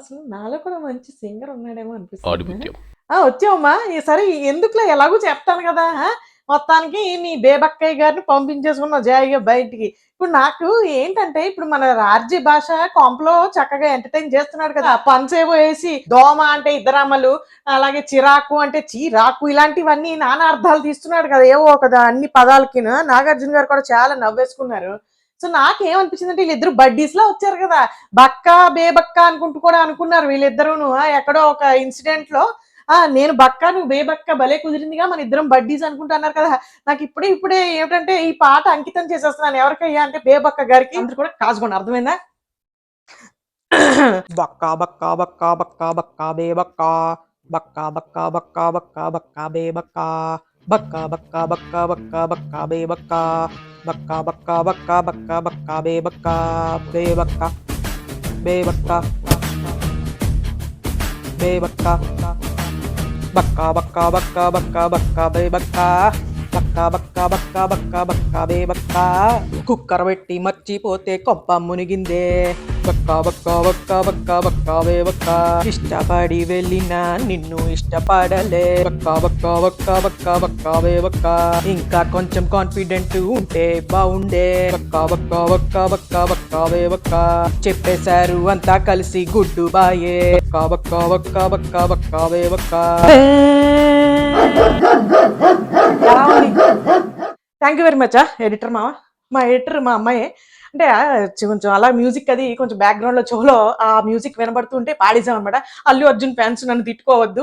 అసలు నాలో కూడా మంచి సింగర్ ఉన్నాడేమో అనిపిస్తుంది. ఆడిముత్యం. వచ్చావమ్మా. సరే ఎందుకులే ఎలాగో చెప్తాను కదా! మొత్తానికి నీ బేబక్కయ్య గారిని పంపించేసుకున్నావు జాయిగా బయటికి. ఇప్పుడు నాకు ఏంటంటే, ఇప్పుడు మన ఆర్‌జే భాష కొంపలో చక్కగా ఎంటర్‌టైన్ చేస్తున్నాడు కదా! పంచేవో ఏసి దోమ అంటే ఇద్దరమ్మలు, అలాగే చిరాకు అంటే చీరాకు ఇలాంటివన్నీ నానా అర్థాలు తీస్తున్నాడు కదా! ఏవో ఒక అన్ని పదాలకిను. నాగార్జున గారు కూడా చాలా నవ్వేసుకున్నారు. సో నాకేమనిపించిందంటే వీళ్ళిద్దరు బడ్డీస్‌లా వచ్చారు కదా! బక్క, బేబక్క అనుకుంటూ కూడా అనుకున్నారు వీళ్ళిద్దరూను. ఎక్కడో ఒక ఇన్సిడెంట్‌లో నేను బక్క, నువ్వు బేబక్క భలే కుదిరిందిగా మన ఇద్దరం బడ్డీస్ అనుకుంటా అన్నారు కదా! నాకు ఇప్పుడే ఏమిటంటే ఈ పాట అంకితం చేసేస్తున్నాను. ఎవరికయ్యా అంటే బేబక్క గారికి. అందరూ కూడా కాసుకోండి అర్థమైందా? బక్క బక్క బక్క బక్క బక్క బేబక్క బక్క బక్క బక్క బక్క బక్క బేబక్క బక్క బక్క బక్క బక్క బక్క బేబక్క బక్క బక్క బక్క బక్క బక్క బేబక్క బేబక్క బేబక్క బేబక్క బక్క బక్క బక్క బక్క బక్క బేబక్క బక్క బక్క బక్క బక్క బక్క బేబక్క కుక్కర పెట్టి మర్చిపోతే కొప్ప మునిగిందే బక్క బక్క బక్క బక్క బక్క బేబక్క ఇష్టపడి వెళ్ళినా నిన్ను ఇష్టపడలే బక్క బక్క బక్క బక్క బక్క బేబక్క ఇంకా కొంచెం కాన్ఫిడెంట్ ఉంటే బాగుండే బక్క బక్క బక్క బక్క బక్క బేబక్క చెప్పేశారు అంతా కలిసి గుడ్డు బాయే బక్క బక్క బక్క బక్క బక్క బేబక్క. Thank you very much editor మా ఎడిటర్ మా అమ్మాయి. అంటే కొంచెం అలా మ్యూజిక్ అది కొంచెం బ్యాక్గ్రౌండ్లో చెవులో ఆ మ్యూజిక్ వినబడుతుంటే పాడేసాం అనమాట. అల్లు అర్జున్ ఫ్యాన్స్ నన్ను తిట్టుకోవద్దు,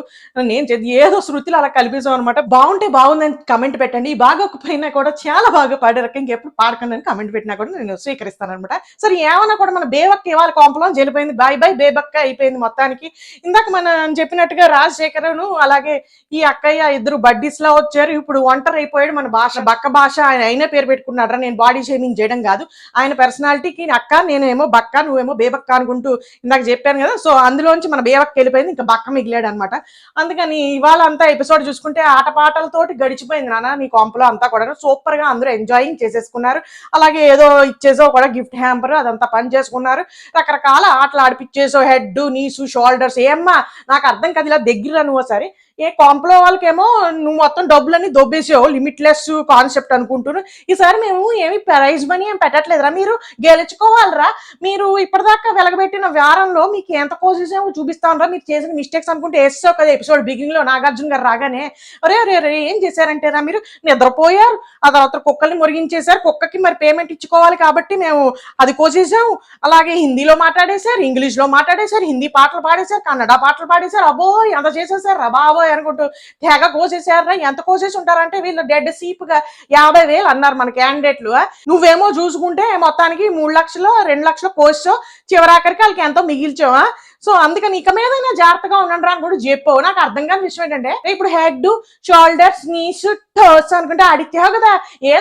నేను ఏదో శృతిలో అలా కలిపేసాం అనమాట. బాగుంటే బాగుందని కమెంట్ పెట్టండి, బాగోకపోయినా కూడా చాలా బాగా పాడారు, ఇంకెప్పుడు పాడకండి అని కమెంట్ పెట్టినా కూడా నేను స్వీకరిస్తాను అనమాట. సరే ఏమన్నా కూడా మన బేబక్క ఇవాళ కోంపలో వెళ్ళిపోయింది. బాయ్ బాయ్ బేబక్క అయిపోయింది మొత్తానికి. ఇందాక మనం చెప్పినట్టుగా రాజశేఖరను అలాగే ఈ అక్కయ్య ఇద్దరు బడ్డీస్ లా వచ్చారు. ఇప్పుడు ఒంటరి అయిపోయాడు మన భాష, బక్క భాష. ఆయన అయినా పేరు పెట్టుకున్నాడు. నేను బాడీ షేమింగ్ చేయడం కాదు, ఆయన పర్సనాలిటీకి అక్క నేనేమో బక్క నువ్వేమో బేబక్క అనుకుంటూ ఇందాక చెప్పాను కదా. సో అందులోంచి మన బేబక్క వెళ్ళిపోయింది, ఇంకా బక్క మిగిలాడు అనమాట. అందుకని ఇవాళ అంతా ఎపిసోడ్ చూసుకుంటే ఆటపాటలతోటి గడిచిపోయింది నాన్న నీ కొంపలో అంతా కూడా. సూపర్ గా అందరూ ఎంజాయింగ్ చేసేసుకున్నారు. అలాగే ఏదో ఇచ్చేసో కూడా గిఫ్ట్ హ్యాంపర్ అదంతా పని చేసుకున్నారు. రకరకాల ఆటలు ఆడిపించేసో హెడ్ నీసు షోల్డర్స్. ఏమ్మా నాకు అర్థం కాదు, ఇలా దగ్గర నువ్వు సరే ఏ కొంపలో వాళ్ళకేమో నువ్వు మొత్తం డబ్బులన్నీ దొబ్బేసావు, లిమిట్లెస్ కాన్సెప్ట్ అనుకుంటున్నాను. ఈసారి మేము ఏమి ప్రైజ్ మనీ ఏం పెట్టట్లేదురా, మీరు గెలుచుకోవాలరా. మీరు ఇప్పటిదాకా వెలగబెట్టిన వారంలో మీకు ఎంత కోసేసేమో చూపిస్తానరా. మీరు చేసిన మిస్టేక్స్ అనుకుంటే వేస్తావు కదా ఎపిసోడ్ బిగినింగ్ లో నాగార్జున గారు రాగానే. అరే అరే అరే ఏం చేశారంటేరా మీరు నిద్రపోయారు, ఆ తర్వాత కుక్కల్ని మురిగించేశారు. కుక్కకి మరి పేమెంట్ ఇచ్చుకోవాలి కాబట్టి మేము అది కోసేసాము. అలాగే హిందీలో మాట్లాడేశారు, ఇంగ్లీష్ లో మాట్లాడేశారు, హిందీ పాటలు పాడేశారు, కన్నడ పాటలు పాడేశారు. అబ్బో ఎంత చేసేసారు రా బాబోయ్ అనుకుంటూ తెగ కోసేసారా. ఎంత కోసేసి ఉంటారంటే వీళ్ళు డెడ్ సీప్ గా 50,000 అన్నారు మన క్యాండిడేట్లు. నువ్వేమో చూసుకుంటే మొత్తానికి 3 లక్షలు 2 లక్షలు కోసావు, చివరాఖరికి వాళ్ళకి ఎంతో మిగిల్చావా. సో అందుకని ఇక మీదైనా జాగ్రత్తగా ఉండండి రా అని కూడా చెప్పావు. నాకు అర్థం కాని విషయం ఏంటంటే ఇప్పుడు హెడ్ షోల్డర్స్ నీస్ టర్స్ అనుకుంటే ఆడిచ్చావు కదా,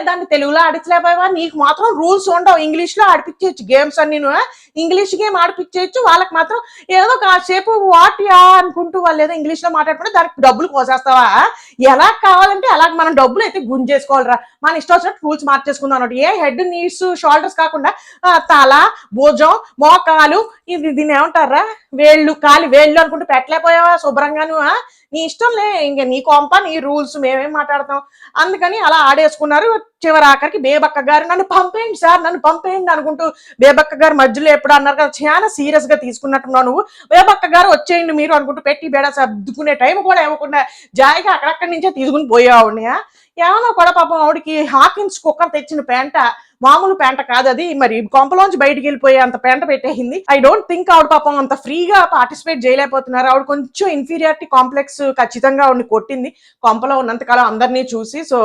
దాన్ని తెలుగులో ఆడించలేకపోయావా. నీకు మాత్రం రూల్స్ ఉండవు, ఇంగ్లీష్ లో ఆడిపించేయచ్చు గేమ్స్ అన్ని. ఇంగ్లీష్ గేమ్ ఆడిపించేయచ్చు, వాళ్ళకి మాత్రం ఏదో కాసేపు వాట్ యా అనుకుంటూ వాళ్ళు ఏదో ఇంగ్లీష్ లో మాట్లాడుకుంటే దానికి డబ్బులు కోసేస్తావా. ఎలా కావాలంటే అలాగ మనం డబ్బులు అయితే గుంజేసుకోవాలరా, మన ఇష్టం వచ్చినట్టు రూల్స్ మార్చేసుకుందాం అన్నట్టు. ఏ హెడ్ నీడ్స్ షోల్డర్స్ కాకుండా తల భుజం మోకాలు ఇది దీన్ని ఏమంటారా వేళ్ళు కాలి వేళ్ళు అనుకుంటూ పెట్టలేకపోయావా శుభ్రంగాను. నీ ఇష్టంలే, ఇంక నీ కొంప నీ రూల్స్, మేమేం మాట్లాడతాం. అందుకని అలా ఆడేసుకున్నారు. చివరి ఆఖరికి బేబక్క గారు నన్ను పంపేయండి సార్ నన్ను పంపేయండి అనుకుంటూ, బేబక్క గారు మధ్యలో ఎప్పుడు అన్నారు కదా చాలా సీరియస్ గా తీసుకున్నట్టున్నావు నువ్వు. బేబక్క గారు వచ్చేయండి మీరు అనుకుంటూ పెట్టి బేడ సర్దుకునే టైం కూడా ఇవ్వకుండా జాయిగా అక్కడక్కడి నుంచే తీసుకుని పోయావుని. ఏమన్నా కూడా పాపం ఆవిడికి హాకిన్స్ కుక్కర్ తెచ్చిన పెంట మామూలు పెంట కాదు అది, మరి కొంపలోంచి బయటికి వెళ్ళిపోయే అంత పెంట పెట్టేసింది. ఐ డోంట్ థింక్ ఆవిడ పాపం అంత ఫ్రీగా పార్టిసిపేట్ చేయలేకపోతున్నారు. ఆవిడ కొంచెం ఇన్ఫీరియారిటీ కాంప్లెక్స్ ఖచ్చితంగా ఆవిడని కొట్టింది కొంపలో ఉన్నంతకాలం అందరినీ చూసి. సో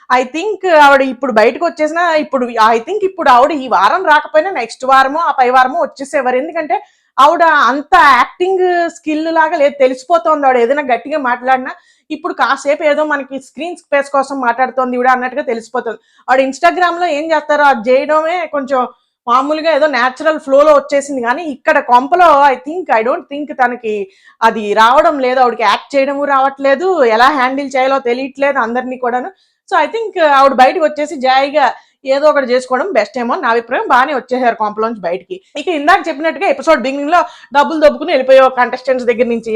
ఐ థింక్ ఆవిడ ఇప్పుడు బయటకు వచ్చేసిన ఇప్పుడు ఐ థింక్ ఇప్పుడు ఆవిడ ఈ వారం రాకపోయినా నెక్స్ట్ వారమో ఆ పై వారమో వచ్చేసేవారు. ఎందుకంటే ఆవిడ అంత యాక్టింగ్ స్కిల్ లాగా లేదు, తెలిసిపోతుంది ఆవిడ ఏదైనా గట్టిగా మాట్లాడినా. ఇప్పుడు కాసేపు ఏదో మనకి స్క్రీన్ స్పేస్ కోసం మాట్లాడుతోంది ఇవిడ అన్నట్టుగా తెలిసిపోతుంది. ఆవిడ ఇన్స్టాగ్రామ్ లో ఏం చేస్తారో అది చేయడమే కొంచెం మామూలుగా ఏదో న్యాచురల్ ఫ్లోలో వచ్చేసింది. కానీ ఇక్కడ కొంపలో ఐ డోంట్ థింక్ తనకి అది రావడం లేదు. ఆవిడకి యాక్ట్ చేయడము రావట్లేదు, ఎలా హ్యాండిల్ చేయాలో తెలియట్లేదు అందరినీ కూడాను. సో ఐ థింక్ ఆవిడ బయటకు వచ్చేసి జాయిగా ఏదో ఒకటి చేసుకోవడం బెస్ట్ ఏమో నా అభిప్రాయం. బాగానే వచ్చేసారు కొంపలోంచి బయటికి. ఇక ఇందాక చెప్పినట్టుగా ఎపిసోడ్ బిగినింగ్ లో డబ్బులు దొబ్బుకుని వెళ్ళిపోయావు కంటెస్టెంట్స్ దగ్గర నుంచి.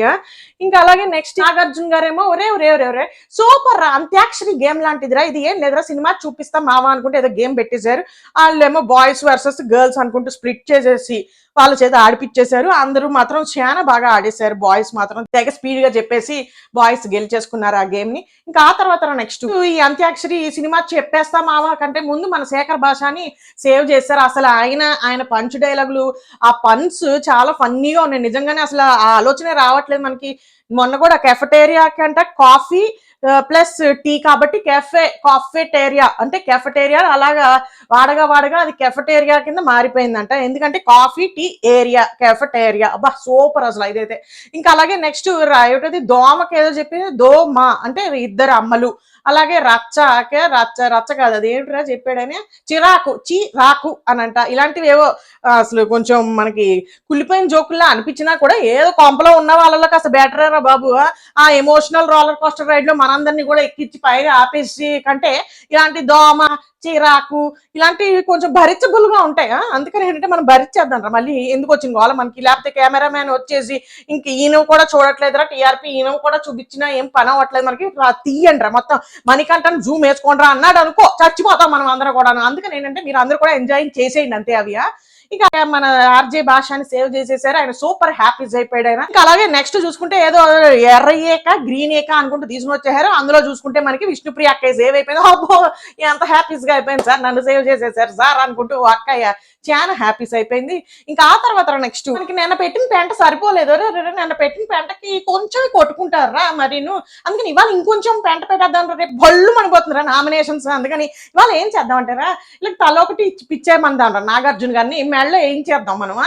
ఇంకా అలాగే నెక్స్ట్ నాగార్జున గారేమో ఒరే ఒరే ఒరే ఒరే సూపర్ రా, అంత్యాక్షరి గేమ్ లాంటిదిరా, ఇది ఏం లేదురా సినిమా చూపిస్తాం మావా అనుకుంటే ఏదో గేమ్ పెట్టేశారు. వాళ్ళేమో బాయ్స్ వర్సెస్ గర్ల్స్ అనుకుంటూ స్ప్లిట్ చేసేసి వాళ్ళ చేత ఆడిపించేశారు. అందరూ మాత్రం చాలా బాగా ఆడేశారు. బాయ్స్ మాత్రం తెగ స్పీడ్ గా చెప్పేసి బాయ్స్ గెలిచేసుకున్నారు ఆ గేమ్ ని. ఇంకా ఆ తర్వాత నెక్స్ట్ ఈ అంత్యాక్షరి ఈ సినిమా చెప్పేస్తా మావా కంటే ముందు మన శేఖర్ భాషని సేవ్ చేశారు. అసలు ఆయన పంచ్ డైలాగులు, ఆ పన్స్ చాలా ఫన్నీగా ఉన్నాయి నిజంగానే. అసలు ఆ ఆలోచనే రావట్లేదు మనకి. మొన్న కూడా కెఫటేరియా కంటే కాఫీ ప్లస్ టీ కాబట్టి కాఫెటేరియా అంటే కెఫటేరియా, అలాగా వాడగా వాడగా అది కెఫటేరియా కింద మారిపోయిందంట. ఎందుకంటే కాఫీ టీ ఏరియా కెఫటేరియా. అబ్బా సూపర్ అసలు ఇదైతే. ఇంకా అలాగే నెక్స్ట్ ఏమిటది దోమకి ఏదో చెప్పింది, దోమ అంటే ఇద్దరు అమ్మలు. అలాగే రచ్చ కాదు అది ఏమిటిరా చెప్పాడని, చిరాకు అని అంట. ఇలాంటివి ఏవో అసలు కొంచెం మనకి కుళ్ళిపోయిన జోకుల్లా అనిపించినా కూడా ఏదో కొంపలో ఉన్న వాళ్ళకి అసలు బెటర్ రా బాబు. ఆ ఎమోషనల్ రోలర్ కోస్టర్ రైడ్ లో మనందరినీ కూడా ఎక్కించి పైగా ఆపేసి కంటే ఇలాంటి దోమ చిరాకు ఇలాంటివి కొంచెం భరించబుల్ గా ఉంటాయి. అందుకని ఏంటంటే మనం భరించేద్దాం రా, మళ్ళీ ఎందుకు వచ్చింది వాళ్ళ మనకి. లేకపోతే కెమెరామ్యాన్ వచ్చేసి ఇంక ఈయన కూడా చూడట్లేదురా టీఆర్పీ, ఈయన కూడా చూపించినా ఏం పని అవ్వట్లేదు మనకి, తీయండి రా మొత్తం మణికంఠను జూమ్ వేసుకోండి రా అన్నాడు అనుకో చచ్చిపోతాం మనం అందరం కూడా. అందుకని ఏంటంటే మీరు అందరూ కూడా ఎంజాయ్ చేసేయండి అంతే అవి. ఇక మన ఆర్జే భాషని సేవ్ చేసేసారు, ఆయన సూపర్ హ్యాపీస్ అయిపోయాడు ఆయన. ఇంకా అలాగే నెక్స్ట్ చూసుకుంటే ఏదో ఎర్ర ఏక గ్రీన్ ఏక అనుకుంటూ తీసుకుని వచ్చేసారు. అందులో చూసుకుంటే మనకి విష్ణుప్రియ అక్కయ్య సేవ్ అయిపోయింది. అబ్బో ఎంత హ్యాపీస్ గా అయిపోయింది సార్, నన్ను సేవ్ చేసేసారు సార్ అనుకుంటూ అక్కయ్య చాలా హ్యాపీస్ అయిపోయింది. ఇంకా ఆ తర్వాత నెక్స్ట్ మనకి నిన్న పెట్టిన పెంట సరిపోలేదు, నిన్న పెట్టిన పెంటకి కొంచెం కొట్టుకుంటారా మరిను, అందుకని ఇవాళ ఇంకొంచెం పెంట పెట్టేద్దాం, రేపు బళ్ళు మనిపోతుందిరా నామినేషన్స్. అందుకని ఇవాళ ఏం చేద్దామంటారా, ఇలా తల ఒకటి పిచ్చేయమందాం నాగార్జున గారిని, మెడలో ఏం చేద్దాం మనమా,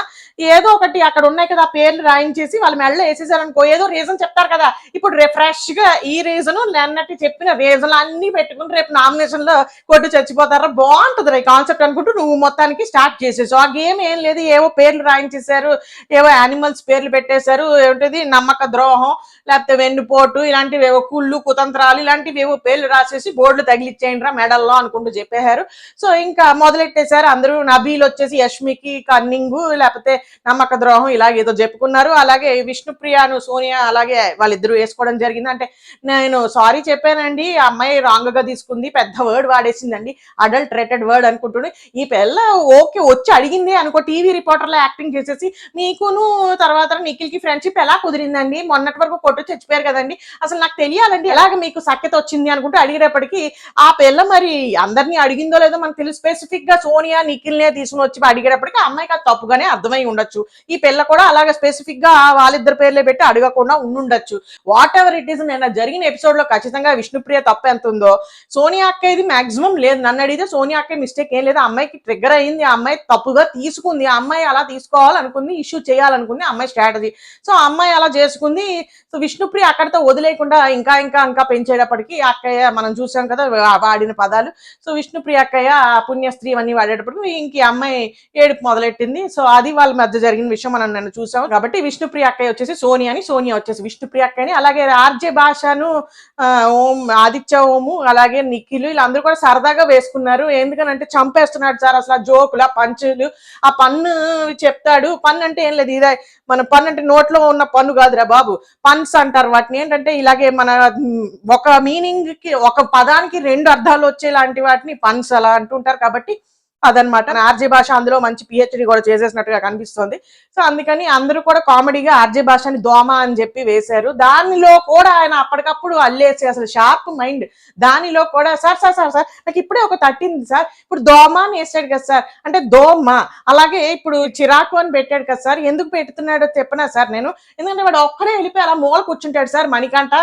ఏదో ఒకటి అక్కడ ఉన్నాయి కదా పేర్లు రాయించేసి వాళ్ళ మెడలో వేసేసారనుకో, ఏదో రీజన్ చెప్తారు కదా. ఇప్పుడు ఫ్రెష్ గా ఈ రీజన్ నిన్నట్టు చెప్పిన రీజన్ అన్ని పెట్టుకుని రేపు నామినేషన్ లో కొట్టు చచ్చిపోతారా, బాగుంటుంది ఈ కాన్సెప్ట్ అనుకుంటూ నువ్వు మొత్తానికి స్టార్ట్ చేసేసావు. ఆ గేమ్ ఏం లేదు, ఏవో పేర్లు రాయించేశారు, ఏవో యానిమల్స్ పేర్లు పెట్టేశారు, ఏమిటది నమ్మక ద్రోహం లేకపోతే వెన్నుపోటు ఇలాంటివి ఏవో కుళ్ళు కుతంత్రాలు ఇలాంటివి ఏవో పేర్లు రాసేసి బోర్డులు తగిలిచ్చేయండి రా మెడల్లో అనుకుంటూ చెప్పేశారు. సో ఇంకా మొదలెట్టేశారు అందరూ. నబీల్ వచ్చేసి యష్మికి కన్నింగు లేకపోతే నమ్మక ద్రోహం ఇలాగేదో చెప్పుకున్నారు. అలాగే విష్ణుప్రియను సోనియా అలాగే వాళ్ళిద్దరూ వేసుకోవడం జరిగింది. అంటే నేను సారీ చెప్పానండి, ఆ అమ్మాయి రాంగ్ గా తీసుకుంది, పెద్ద వర్డ్ వాడేసిందండి, అడల్ట్ రేటెడ్ వర్డ్ అనుకుంటుండే. ఈ పిల్ల ఓకే వచ్చి అడిగింది అనుకో, టీవీ రిపోర్టర్లో యాక్టింగ్ చేసేసి మీకును తర్వాత నిఖిల్ కి ఫ్రెండ్షిప్ ఎలా కుదిరిందండి, మొన్నటి వరకు కొట్టు చచ్చిపోయారు కదండి, అసలు నాకు తెలియాలండి ఎలాగ మీకు సఖ్యత వచ్చింది అనుకుంటూ అడిగేటప్పటికి ఆ పిల్ల మరి అందరినీ అడిగిందో లేదో మనకు తెలియదు, స్పెసిఫిక్ గా సోనియా నిఖిల్ నే తీసుకుని వచ్చి అడిగేటప్పటికి ఆ అమ్మాయికి అది తప్పుగానే అర్థమై ఉండొచ్చు. ఈ పిల్ల కూడా అలాగే స్పెసిఫిక్ గా వాళ్ళిద్దరు పేర్లే పెట్టి అడగకుండా ఉండుండొచ్చు. వాట్ ఎవర్ ఇట్ ఈస్, నేను జరిగిన ఎపిసోడ్ లో ఖచ్చితంగా విష్ణుప్రియ తప్పు ఎంత ఉందో సోనియా అక్క ఇది మాక్సిమం లేదు. నన్ను అడిగితే సోనియా అక్క మిస్టేక్ ఏం లేదు, ఆ అమ్మాయికి ట్రిగ్గర్ అయింది, ఆ అమ్మాయి తప్పుగా తీసుకుంది, ఆ అమ్మాయి అలా తీసుకోవాలనుకుంది, ఇష్యూ చేయాలనుకుంది, అమ్మాయి స్ట్రాటజీ. సో ఆ అమ్మాయి అలా చేసుకుంది. సో విష్ణుప్రియ అక్కడితో వదిలేకుండా ఇంకా ఇంకా ఇంకా పెంచేటప్పటికి అక్కయ్య మనం చూసాం కదా వాడిన పదాలు. సో విష్ణుప్రియ అక్కయ్య పుణ్యస్త్రీ అన్ని వాడేటప్పటికి ఇంక అమ్మాయి ఏడుపు మొదలెట్టింది. సో అది వాళ్ళ మధ్య జరిగిన విషయం మనం నన్ను చూసాం కాబట్టి విష్ణుప్రియ అక్కయ్య వచ్చేసి సోనియాని, సోనియా వచ్చేసి విష్ణుప్రియ అక్కయ్యని. అలాగే ఆర్జే భాషను ఓం ఆదిత్య ఓము అలాగే నిఖిల్ వీళ్ళందరూ కూడా సరదాగా వేసుకున్నారు. ఎందుకనంటే చంపేస్తున్నాడు సార్ అసలు ఆ జోకులు ఆ పంచులు, ఆ పన్ను చెప్తాడు. పన్ను అంటే ఏం లేదు, ఇదే మన పన్ను అంటే నోట్లో ఉన్న పన్ను కాదురా బాబు, పన్స్ అంటారు వాటిని. ఏంటంటే ఇలాగే మన ఒక మీనింగ్ కి ఒక పదానికి రెండు అర్థాలు వచ్చేలాంటి వాటిని పన్స్ అలా అంటుంటారు. కాబట్టి అదనమాట. ఆర్జే భాష అందులో మంచి పిహెచ్డి కూడా చేసేసినట్టుగా కనిపిస్తుంది. సో అందుకని అందరూ కూడా కామెడీగా ఆర్జే భాషని దోమ అని చెప్పి వేశారు. దానిలో కూడా ఆయన అప్పటికప్పుడు అల్లేసి అసలు షార్ప్ మైండ్. దానిలో కూడా సార్ సార్ సార్ సార్ నాకు ఇప్పుడే ఒక తట్టింది సార్, ఇప్పుడు దోమ అని వేసాడు కదా సార్, అంటే దోమ. అలాగే ఇప్పుడు చిరాకు అని పెట్టాడు కదా సార్, ఎందుకు పెడుతున్నాడో చెప్పనా సార్ నేను, ఎందుకంటే వాడు ఒక్కడే వెళ్ళిపోయి అలా మూల కూర్చుంటాడు సార్ మణికంఠ,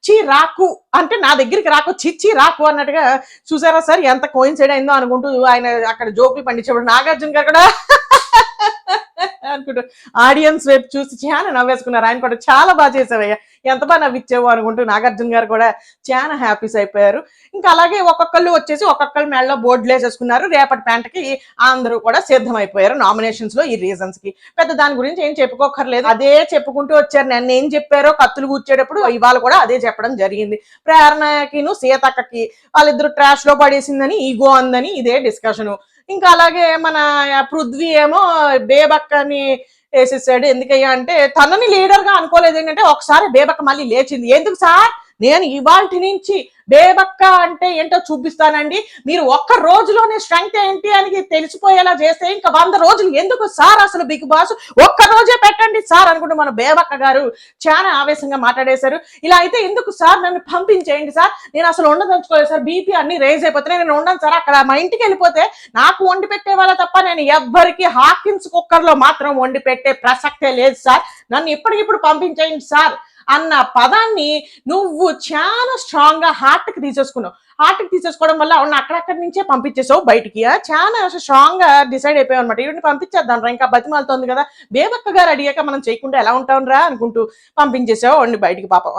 చీ రాకు అంటే నా దగ్గరికి రాకు, చిచ్చి రాకు అన్నట్టుగా. చూసారా సార్ ఎంత కోయిన్సైడ్ అయిందో అనుకుంటూ ఆయన అక్కడ జోకులు పండించేవాడు. నాగార్జున గారు కూడా అనుకుంటూ ఆడియన్స్ వైపు చూసి చాలా నవ్వేసుకున్నారు. ఆయన కూడా చాలా బాగా చేసావయ్యా, ఎంత బాగా నవ్విచ్చావు అనుకుంటూ నాగార్జున గారు కూడా చాలా హ్యాపీస్ అయిపోయారు. ఇంకా అలాగే ఒక్కొక్కళ్ళు వచ్చేసి ఒక్కొక్కళ్ళు మెడలో బోర్డులు వేసేసుకున్నారు. రేపటి పెంటకి అందరూ కూడా సిద్ధమైపోయారు నామినేషన్స్ లో ఈ రీజన్స్ కి. పెద్ద దాని గురించి ఏం చెప్పుకోకర్లేదు, అదే చెప్పుకుంటూ వచ్చారు. నన్ను ఏం చెప్పారో కత్తులు కూర్చేటప్పుడు ఇవాళ కూడా అదే చెప్పడం జరిగింది. ప్రేరణకిను సీతక్కకి వాళ్ళిద్దరు ట్రాష్ లో పడేసిందని ఈగో అందని ఇదే డిస్కషన్. ఇంకా అలాగే మన పృథ్వీ ఏమో బేబక్కని వేసేసాడు. ఎందుకయ్యా అంటే తనని లీడర్ గా అనుకోలేదు. ఏంటంటే ఒకసారి బేబక్క మళ్ళీ లేచింది. ఎందుకు సార్ నేను ఇవాల్టి నుంచి బేబక్క అంటే ఏంటో చూపిస్తానండి, మీరు ఒక్క రోజులోనే స్ట్రెంగ్త్ ఏంటి అని తెలిసిపోయేలా చేస్తే ఇంకా 100 రోజులు ఎందుకు సార్, అసలు బిగ్ బాస్ ఒక్క రోజే పెట్టండి సార్ అనుకుంటూ మన బేబక్క గారు చాలా ఆవేశంగా మాట్లాడేశారు. ఇలా అయితే ఎందుకు సార్, నన్ను పంపించేయండి సార్, నేను అసలు ఉండదలుచుకోలేదు సార్, బీపీ అన్ని రేజ్ అయిపోతున్నాయి, నేను ఉండను సార్, అక్కడ మా ఇంటికి వెళ్ళిపోతే నాకు వండి పెట్టే వాళ్ళ తప్ప నేను ఎవ్వరికి హాకిన్స్ కుక్కర్ లో మాత్రం వండి పెట్టే ప్రసక్తే లేదు సార్, నన్ను ఇప్పటికిప్పుడు పంపించేయండి సార్ అన్న పదాన్ని నువ్వు చాలా స్ట్రాంగ్ గా హార్ట్ కి తీసేసుకున్నావు. హార్ట్ కి తీసేసుకోవడం వల్ల అవును అక్కడక్కడి నుంచే పంపించేసావు బయటికి. చాలా స్ట్రాంగ్ గా డిసైడ్ అయిపోయావు అనమాట. ఇవన్నీ పంపించేద్దాం రా, ఇంకా బతిమాలుతోంది కదా, బేబక్క గారు అడిగాక మనం చేయకుండా ఎలా ఉంటాం రా అనుకుంటూ పంపించేసావు వాడిని బయటికి పాపం.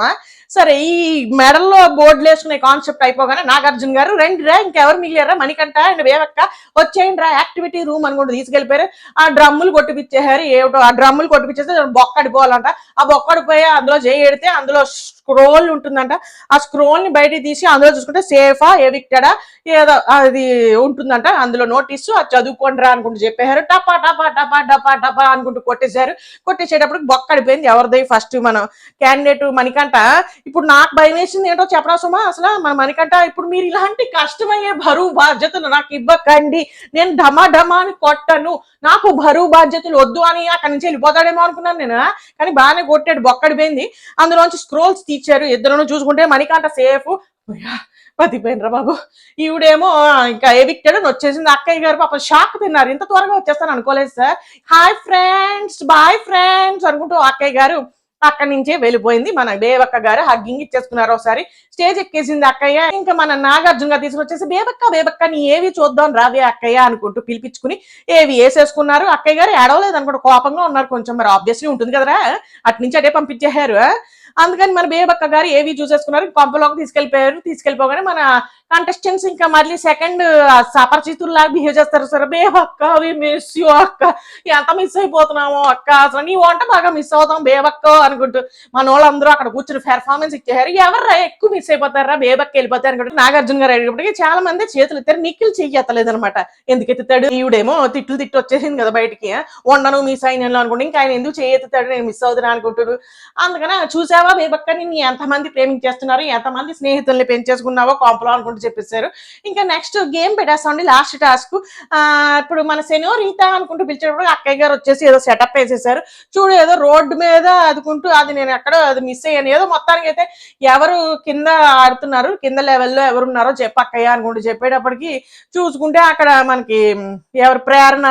సరే, ఈ మెడల్లో బోర్డులు వేసుకునే కాన్సెప్ట్ అయిపోగానే నాగార్జున గారు రండి రా, ఇంకెవరు మిగిలారా, మణికంఠ అండ్ బేబక్క వచ్చేయండి రా యాక్టివిటీ రూమ్ అనుకుంటూ తీసుకెళ్లిపోయారు. ఆ డ్రమ్ములు కొట్టిపిచ్చేసారు. ఏమిటో ఆ డ్రమ్ములు కొట్టిపిచ్చేస్తే బొక్కడిపోవాలంట. ఆ బొక్కడిపోయి అందులో చేయితే అందులో స్క్రోల్ ఉంటుందంట. ఆ స్క్రోల్ ని బయటికి తీసి అందులో చూసుకుంటే సేఫా ఎవిక్టెడా ఏదో అది ఉంటుందంట. అందులో నోటీసు అది చదువుకోండి రా అనుకుంటూ చెప్పారు. టపా టపా టపా టపా టపా అనుకుంటూ కొట్టేశారు. కొట్టేసేటప్పుడు బొక్కడిపోయింది ఎవరిది, ఫస్ట్ మన క్యాండిడేట్ మణికంఠ. ఇప్పుడు నాకు భయం వేసింది ఏంటో చెప్పనా సుమా, అసలు మన మణికంఠ ఇప్పుడు మీరు ఇలాంటి కష్టమయ్యే బరువు బాధ్యతలు నాకు ఇవ్వకండి, నేను ఢమా ఢమా అని కొట్టను, నాకు బరువు బాధ్యతలు వద్దు అని అక్కడి నుంచి వెళ్ళిపోతాడేమో అనుకున్నాను నేను. కానీ బాగానే కొట్టాడు, బొక్కడిపోయింది. అందులోంచి స్క్రోల్స్ తీర్చారు. ఇద్దరు చూసుకుంటే మణికంఠ సేఫ్, పతిపోయినరా బాబు. ఈవిడేమో ఇంకా ఎవిక్టెడ్ అని వచ్చేసింది. అక్కయ్య గారు పాపం షాక్ తిన్నారు, ఇంత త్వరగా వచ్చేస్తాను అనుకోలేదు sir, hi friends boy friends అనుకుంటూ అక్కయ్య గారు అక్కడి నుంచే వెళ్ళిపోయింది. మన బేబక్క గారు హగ్గింగ్ ఇచ్చేసుకున్నారు. ఒకసారి స్టేజ్ ఎక్కేసింది అక్కయ్య. ఇంకా మన నాగార్జున గారు తీసుకొచ్చేసి బేబక్క బేబక్క నీ ఏవి చూద్దాం రావే అక్కయ్య అనుకుంటూ పిలిపించుకుని ఏవి వేసేసుకున్నారు. అక్కయ్య గారు ఏడవలేదు అనుకుంటూ కోపంగా ఉన్నారు కొంచెం, మరి ఆబ్వియస్లీ ఉంటుంది కదరా, అటు నుంచి అటే పంపించేశారు. అందుకని మన బేబక్క గారు ఏవి చూసేసుకున్నారు, పంపలోకి తీసుకెళ్లిపోయారు. తీసుకెళ్లిపోగానే మన కంటెస్టెంట్స్ ఇంకా మళ్ళీ సెకండ్ అపరిచితుల్లాగా బిహేవ్ చేస్తారు సార్. బేబక్క వి మిస్ యూ అక్క, ఎంత మిస్ అయిపోతున్నామో అక్క, అసలు నీ వంట బాగా మిస్ అవుతాం బేబక్క అనుకుంటూ మన వాళ్ళందరూ అక్కడ కూర్చుని పెర్ఫార్మెన్స్ ఇచ్చారు. ఎవరు ఎక్కువ మిస్ అయిపోతారా, బేబక్క వెళ్ళిపోతారు అనుకుంటే నాగార్జున గారు అడిగినప్పటికీ చాలా మంది చేతులు ఎత్తారు. నిఖిల్ చెయ్యి ఎత్తలేదు అనమాట. ఎందుకు ఎత్తుతాడు, ఈవిడేమో తిట్లు తిట్టు వచ్చేసింది కదా బయటికి, వండను మిస్ అయిన అనుకుంటే ఇంకా ఆయన ఎందుకు చేయి ఎత్తుతాడు, నేను మిస్ అవుతున్నా అనుకుంటాడు. అందుకని చూసావా బేబక్కని నీ ఎంతమంది ప్రేమించేస్తున్నారు, ఎంతమంది స్నేహితుల్ని పెంచేసుకున్నావో కాంపలో అనుకుంటూ చెప్పేశారు. ఇంకా నెక్స్ట్ గేమ్ పెట్టేస్తామండి, లాస్ట్ టాస్క్. ఇప్పుడు మన సెనోరీతా అనుకుంటూ పిలిచేటప్పుడు అక్కయ్య గారు వచ్చేసి ఏదో సెటప్ వేసేసారు. చూడు ఏదో రోడ్డు మీద అదుకుంటూ అది నేను ఎక్కడో అది మిస్ అయ్యాను, ఏదో మొత్తానికి అయితే ఎవరు కింద ఆడుతున్నారు, కింద లెవెల్లో ఎవరున్నారో చెప్పక్కయ్య అనుకుంటూ చెప్పేటప్పటికి చూసుకుంటే అక్కడ మనకి ఎవరు ప్రేరణ,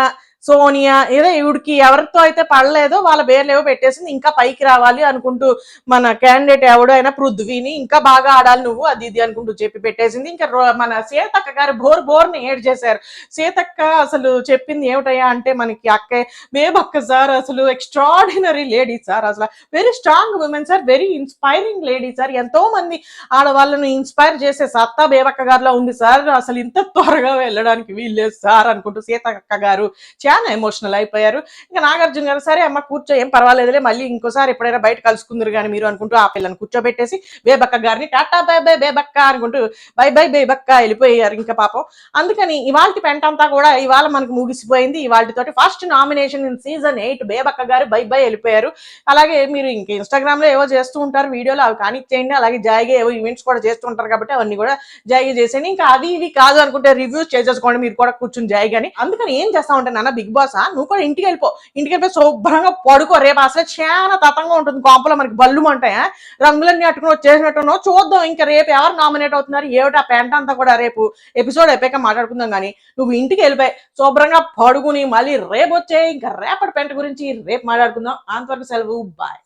సోనియా, ఏదో ఈవిడికి ఎవరితో అయితే పడలేదో వాళ్ళ పేర్లు ఏవో పెట్టేసింది. ఇంకా పైకి రావాలి అనుకుంటూ మన క్యాండిడేట్ ఎవడో అయినా పృథ్వీని ఇంకా బాగా ఆడాలి నువ్వు అది ఇది అనుకుంటూ చెప్పి పెట్టేసింది. ఇంకా మన సీతక్క గారు బోర్ని ఏడ్ చేశారు. సీతక్క అసలు చెప్పింది ఏమిటయ్యా అంటే మనకి అక్క బేబక్క సార్ అసలు ఎక్స్ట్రాడినరీ లేడీ సార్, అసలు very strong women sir, very inspiring lady sir, ఎంతో మంది ఆడవాళ్ళను ఇన్స్పైర్ చేసే సత్తా బేబక్క గారిలో ఉంది సార్, అసలు ఇంత త్వరగా వెళ్ళడానికి వీల్లేదు సార్ అనుకుంటూ సీతక్క గారు చాలా ఎమోషనల్ అయిపోయారు. ఇంకా నాగార్జున గారు సరే అమ్మ కూర్చో, ఏం పర్వాలేదులే, మళ్ళీ ఇంకోసారి ఎప్పుడైనా బయట కలుసుకుందరు కానీ మీరు అనుకుంటూ ఆ పిల్లని కూర్చోబెట్టేసి బేబక్క గారిని టాటా బై బై బేబక్క అనుకుంటూ బై బై బేబక్క వెళ్ళిపోయారు ఇంకా పాపం. అందుకని ఇవాళ పెంట అంతా కూడా ఇవాళ మనకు ముగిసిపోయింది. ఇవాళతోటి ఫస్ట్ నామినేషన్ ఇన్ సీజన్ 8 బేబక్క గారు బై బై వెళ్ళిపోయారు. అలాగే మీరు ఇంక ఇన్స్టాగ్రామ్ లో ఏవో చేస్తూ ఉంటారు వీడియోలు, అవి కానిచ్చేయండి. అలాగే జాయిగా ఏవో ఈవెంట్స్ కూడా చేస్తూ ఉంటారు కాబట్టి అవన్నీ కూడా జాయిగా చేసేయండి. ఇంకా అవి ఇవి కాదు అనుకుంటే రివ్యూస్ చేసేసుకోండి మీరు కూడా కూర్చుని జాయిగాని. అందుకని ఏం చేస్తా ఉంటా నాన్న బిగ్ బాస్, నువ్వు కూడా ఇంటికి వెళ్ళిపోయి శుభ్రంగా పడుకో. రేపు అసలు చాలా తతంగా ఉంటుంది కాంపులో, మనకి బల్లు ఉంటాయా, రంగులన్నీ అట్టుకుని వచ్చేసినట్టున్నావు. చూద్దాం ఇంకా రేపు ఎవరు నామినేట్ అవుతున్నారు ఏమిటి ఆ పెంట అంతా కూడా రేపు ఎపిసోడ్ అయిపోయాక మాట్లాడుకుందాం. కానీ నువ్వు ఇంటికి వెళ్ళిపోయి శుభ్రంగా పడుకుని మళ్ళీ రేపు వచ్చే ఇంకా రేపటి పెంట గురించి రేపు మాట్లాడుకుందాం. అంతవరకు సెలవు, బాయ్.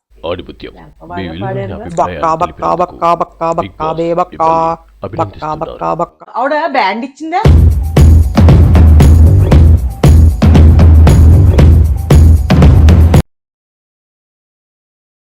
ఆవిడ బ్యాండ్ ఇచ్చిందా?